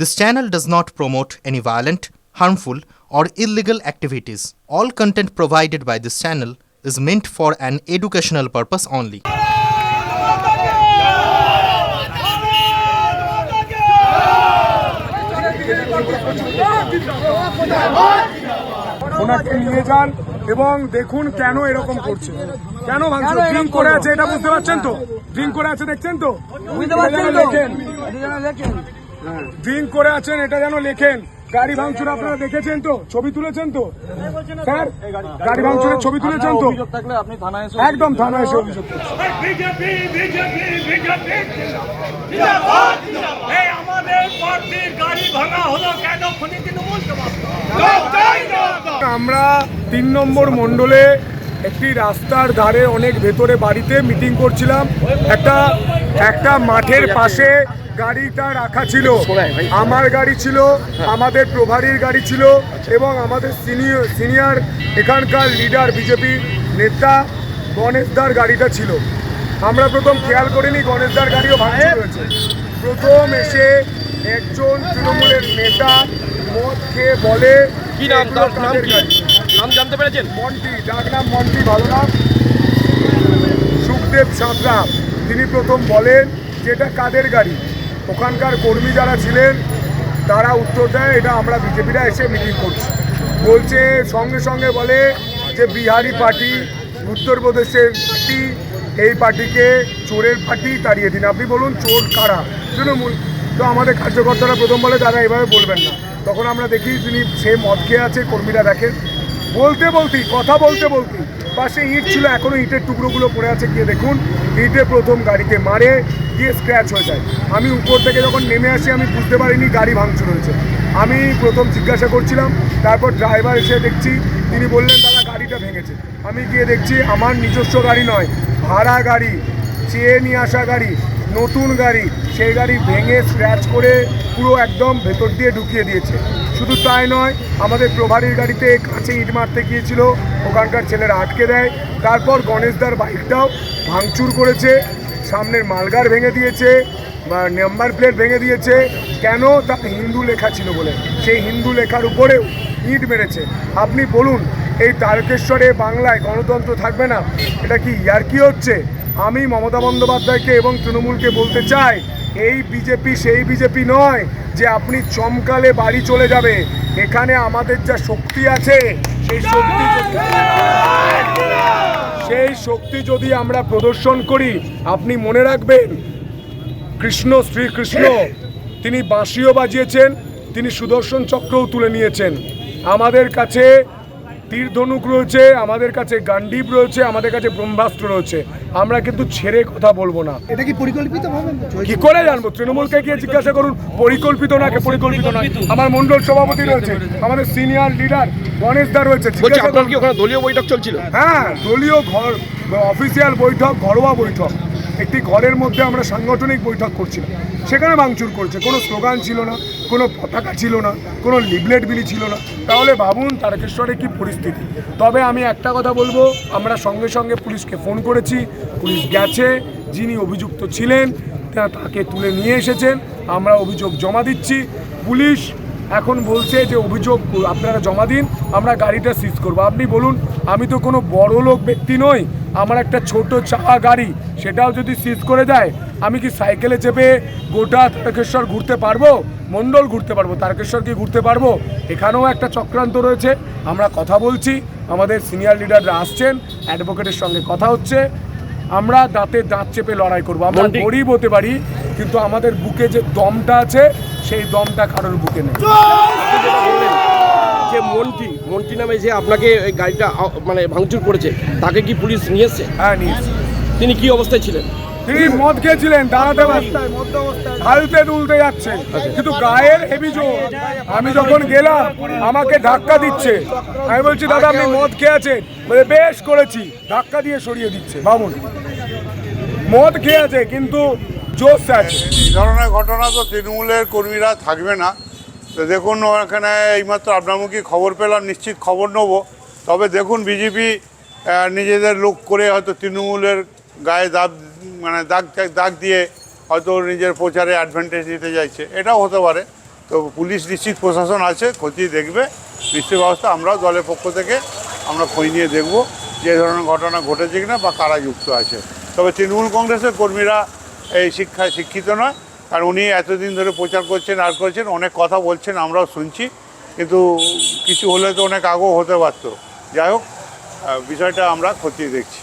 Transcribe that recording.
This channel does not promote any violent, harmful, or illegal activities. All content provided by this channel is meant for an educational purpose only. ওনাকে নিয়ে যান এবং দেখুন কেন এরকম করছে, কেন ভাঙছে। ড্রিঙ্ক করে আছে, এটা বুঝতে পারছেন তো? ড্রিঙ্ক করে আছে, দেখছেন তো? লেখেন, ড্রিঙ্ক করে আছেন, এটা যেন লেখেন। গাড়ি ভাঙচুর আপনারা দেখেছেন তো? ছবি তুলেছেন তো স্যার? গাড়ি ভাঙচুরের ছবি তুলেছেন তো? একদম থানায় এসে অভিযোগ করছে। আমরা ৩ নম্বর মণ্ডলে একটি রাস্তার ধারে অনেক ভেতরে বাড়িতে মিটিং করছিলাম। একটা মাঠের পাশে গাড়িটা রাখা ছিল, আমার গাড়ি ছিল, আমাদের প্রভারীর গাড়ি ছিল এবং আমাদের সিনিয়র এখানকার লিডার বিজেপি নেতা গণেশদার গাড়িটা ছিল। আমরা প্রথম খেয়াল করিনি গণেশদার গাড়িও ভাঙচুর হয়েছে। প্রথম এসে একজন তৃণমূলের নেতা মদ খেয়ে বলে, কি নাম, তার নাম জানতে পেরেছেন? মন্টি, ডাক নাম মন্টি, ভালো নাম সুখদেব সাঁতরা। তিনি প্রথম বলেন যে এটা কাদের গাড়ি। ওখানকার কর্মী যারা ছিলেন তারা উত্তর দেয় এটা আমরা বিজেপিরা এসে মিটিং করছি। বলছে সঙ্গে সঙ্গে বলে যে বিহারি পার্টি, উত্তরপ্রদেশের পার্টি, এই পার্টিকে চোরের পার্টি তাড়িয়ে দিন। আপনি বলুন চোর কারা? তৃণমূল। তো আমাদের কার্যকর্তারা প্রথম বলে দাদা এভাবে বলবেন না। তখন আমরা দেখি তিনি সে মদ খেয়ে আছে, কর্মীরা দেখেন। কথা বলতে পাশে ইট ছিল, এখনো ইটের টুকরোগুলো পড়ে আছে, গিয়ে দেখুন ইটে প্রথম গাড়িতে মারে, গিয়ে স্ক্র্যাচ হয়ে যায়। আমি উপর থেকে যখন নেমে আসি আমি বুঝতে পারিনি গাড়ি ভাঙচুর হয়েছে। আমি প্রথম জিজ্ঞাসা করছিলাম, তারপর ড্রাইভার এসে দেখছি তিনি বললেন দাদা গাড়িটা ভেঙেছে। আমি গিয়ে দেখছি আমার নিজস্ব গাড়ি নয়, ভাড়া গাড়ি, চেয়ে নিয়ে আসা গাড়ি, নতুন গাড়ি, সেই গাড়ি ভেঙে স্ক্র্যাচ করে পুরো একদম ভেতর দিয়ে ঢুকিয়ে দিয়েছে। শুধু তাই নয়, আমাদের প্রভারীর গাড়িতে কাছে ইট মারতে গিয়েছিল, ওখানকার ছেলেরা আটকে দেয়। তারপর গণেশদার বাইকটাও ভাঙচুর করেছে, সামনের মালগার ভেঙে দিয়েছে, নাম্বার প্লেট ভেঙে দিয়েছে। কেন? তার হিন্দু লেখা ছিল বলে, সেই হিন্দু লেখার উপরেও ইট মেরেছে। আপনি বলুন এই তারকেশ্বরে বাংলায় গণতন্ত্র থাকবে না? এটা কি ইয়ার্কি হচ্ছে? আমি মমতা বন্দ্যোপাধ্যায়কে এবং তৃণমূলকে বলতে চাই, এই বিজেপি সেই বিজেপি নয় যে আপনি চমকালে বাড়ি চলে যাবে। এখানে আমাদের যা শক্তি আছে সেই শক্তি যদি আমরা প্রদর্শন করি, আপনি মনে রাখবেন শ্রীকৃষ্ণ তিনি বাঁশিও বাজিয়েছেন, তিনি সুদর্শন চক্রও তুলে নিয়েছেন। আমাদের কাছে তীর ধনুক রয়েছে, আমাদের কাছে গান্ডীব রয়েছে, আমাদের কাছে ব্রহ্মাস্ত্র রয়েছে। আমরা কিন্তু ছেড়ে কথা বলবো না। এটা কি পরিকল্পিত ভাবে? কি করে জানবো? তৃণমূলকে গিয়ে জিজ্ঞাসা করুন পরিকল্পিত নাকি পরিকল্পিত নয়। আমার মন্ডল সভাপতি রয়েছে, আমাদের সিনিয়র লিডার গণেশদা রয়েছে। আপনার কি ওখানে দলীয় বৈঠক চলছিল? হ্যাঁ, দলীয় অফিসিয়াল বৈঠক, ঘরোয়া বৈঠক। একটি ঘরের মধ্যে আমরা সাংগঠনিক বৈঠক করছিলাম, সেখানে ভাঙচুর করছে। কোনো স্লোগান ছিল না, কোনো পতাকা ছিল না, কোনো লিফলেট বিলি ছিল না। তাহলে ভাবুন তারকেশ্বরে কি পরিস্থিতি। তবে আমি একটা কথা বলবো, আমরা সঙ্গে সঙ্গে পুলিশকে ফোন করেছি, পুলিশ গেছে, যিনি অভিযুক্ত ছিলেন তাকে তুলে নিয়ে এসেছেন, আমরা অভিযোগ জমা দিচ্ছি। পুলিশ এখন বলছে যে অভিযোগ আপনারা জমা দিন, আমরা গাড়িটা সিজ করবো। আপনি বলুন, আমি তো কোনো বড় লোক ব্যক্তি নই, আমার একটা ছোট চাপা গাড়ি, সেটাও যদি সিজ করে দেয়, আমি কি সাইকেলে চেপে গোটা তারকেশ্বর ঘুরতে পারবো? মণ্ডল ঘুরতে পারবো, তারকেশ্বর কি ঘুরতে পারবো? এখানেও একটা চক্রান্ত রয়েছে। আমরা কথা বলছি, আমাদের সিনিয়র লিডাররা আসছেন, অ্যাডভোকেটের সঙ্গে কথা হচ্ছে। আমরা দাঁতে দাঁত চেপে লড়াই করবো। আমরা গরিব হতে পারি, কিন্তু আমাদের বুকে যে দমটা আছে সেই দমটা কারোর বুকে নেই। যে মন্টি নামে যে আপনাকে গাড়িটা মানে ভাঙচুর করেছে, তাকে কি পুলিশ নিয়ে এসছে? হ্যাঁ, নিয়েছে। তিনি কি অবস্থায় ছিলেন? তিনি মদ খেয়েছিলেন, দাঁড়াতে হালতে দুলতে যাচ্ছে, কিন্তু গায়ের হেভি জোর। আমি যখন গেলাম আমাকে ধাক্কা দিচ্ছে, আমি বলছি দাদা আপনি মদ খেয়ে আছেন, বলে বেশ করেছি, ধাক্কা দিয়ে সরিয়ে দিচ্ছে। ভাবুন, মদ খেয়ে আছে কিন্তু জোশ আছে। এই ধরনের ঘটনা তো তৃণমূলের কর্মীরা থাকবে না। তো দেখুন এখানে এইমাত্র আপনার মুখে খবর পেলাম, নিশ্চিত খবর নেব। তবে দেখুন বিজেপি নিজেদের লোক করে হয়তো তৃণমূলের গায়ে দাগ দিয়ে হয়তো নিজের প্রচারে অ্যাডভান্টেজ দিতে চাইছে, এটাও হতে পারে। তো পুলিশ নিশ্চিত প্রশাসন আছে, খতিয়ে দেখবে নিশ্চয় ব্যবস্থা। আমরাও দলের পক্ষ থেকে আমরা খোঁজ নিয়ে দেখব যে ধরনের ঘটনা ঘটেছে কিনা বা কারা যুক্ত আছে। তবে তৃণমূল কংগ্রেসের কর্মীরা এই শিক্ষায় শিক্ষিত নয়, কারণ উনি এতদিন ধরে প্রচার করছেন আর করছেন, অনেক কথা বলছেন, আমরাও শুনছি, কিন্তু কিছু হলে তো অনেক আগেও হতে পারতো। যাই হোক, বিষয়টা আমরা খতিয়ে দেখছি।